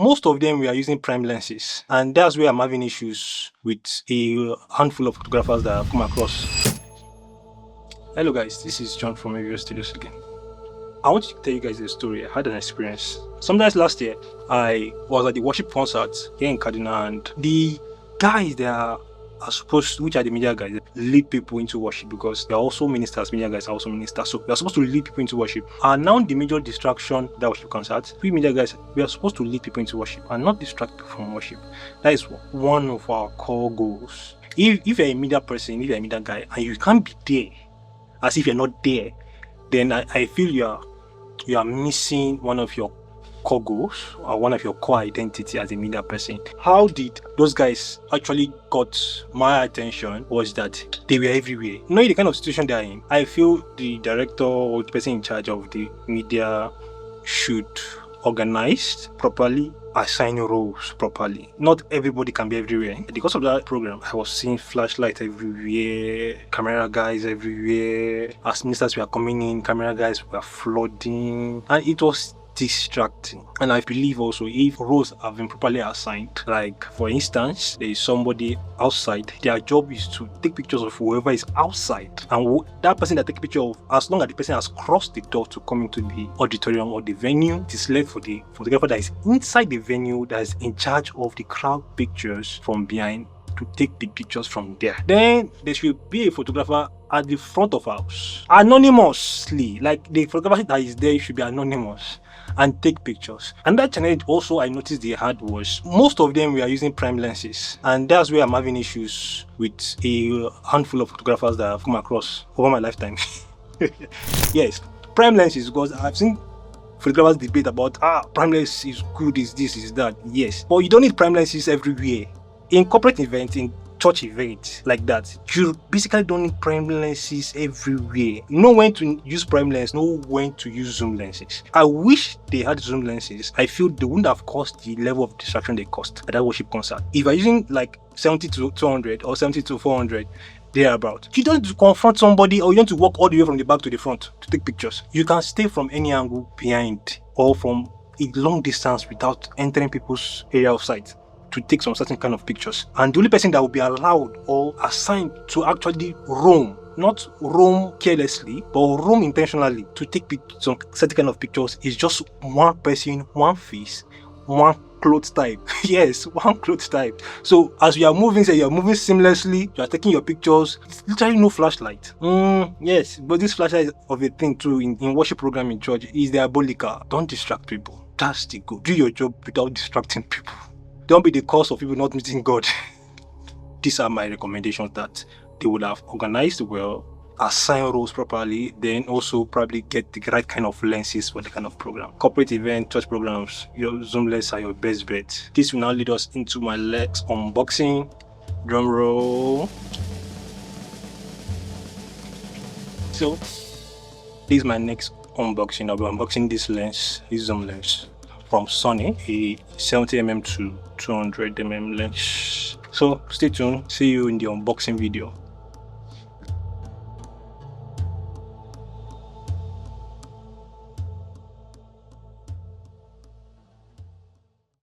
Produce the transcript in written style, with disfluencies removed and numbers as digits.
most of them were using prime lenses, and that's where I'm having issues with a handful of photographers that I've come across. Hello guys, this is John from AVO Studios again. I want to tell you guys a story. I had an experience. Sometimes last year, I was at the worship concert here in Kaduna, and the guys that are supposed to, which are the media guys, lead people into worship, because they're also ministers. Media guys are also ministers, so they're supposed to lead people into worship. And now the major distraction that worship concert, we media guys, we are supposed to lead people into worship and not distract people from worship. That is one of our core goals. If you're a media person, if you're a media guy, and you can't be there as if you're not there, then I feel you are missing one of your core goals or one of your core identity as a media person. How did those guys actually got my attention was that they were everywhere. Knowing the kind of situation they are in, I feel the director or the person in charge of the media should organize properly, assign roles properly. Not everybody can be everywhere. Because of that program, I was seeing flashlights everywhere, camera guys everywhere. As ministers were coming in, camera guys were flooding, and it was distracting. And I believe also, if roles have been properly assigned, like for instance, there is somebody outside, their job is to take pictures of whoever is outside, and that person that take picture of, as long as the person has crossed the door to come into the auditorium or the venue, it is left for the photographer that is inside the venue, that is in charge of the crowd pictures from behind, to take the pictures from there. Then there should be a photographer at the front of house, anonymously, like the photographer that is there should be anonymous and take pictures. And that challenge also I noticed they had was most of them were using prime lenses, and that's where I'm having issues with a handful of photographers that I've come across over my lifetime. Yes, prime lenses, because I've seen photographers debate about prime lens is good, is this, is that. Yes, but you don't need prime lenses everywhere. In corporate events, in church events like that, you basically don't need prime lenses everywhere. You know when to use prime lens, know when to use zoom lenses. I wish they had zoom lenses. I feel they wouldn't have caused the level of distraction they caused at that worship concert. If you're using like 70 to 200 or 70 to 400, thereabout, you don't need to confront somebody, or you don't need to walk all the way from the back to the front to take pictures. You can stay from any angle behind or from a long distance without entering people's area of sight to take some certain kind of pictures. And the only person that will be allowed or assigned to actually roam, not roam carelessly, but roam intentionally to take some certain kind of pictures, is just one person, one face, one clothes type. Yes, one clothes type. So as you are moving, say you are moving seamlessly, you are taking your pictures. It's literally no flashlight. Yes, but this flashlight of a thing too in worship program in church is diabolical. Don't distract people. That's the goal. Do your job without distracting people. Don't be the cause of people not meeting God. These are my recommendations, that they would have organized well, assign roles properly, then also probably get the right kind of lenses for the kind of program. Corporate event, church programs, your zoom lenses are your best bet. This will now lead us into my Lex unboxing. Drum roll. So this is my next unboxing. I'll be unboxing this lens, this zoom lens from Sony, a 70mm to 200mm lens. So stay tuned, see you in the unboxing video.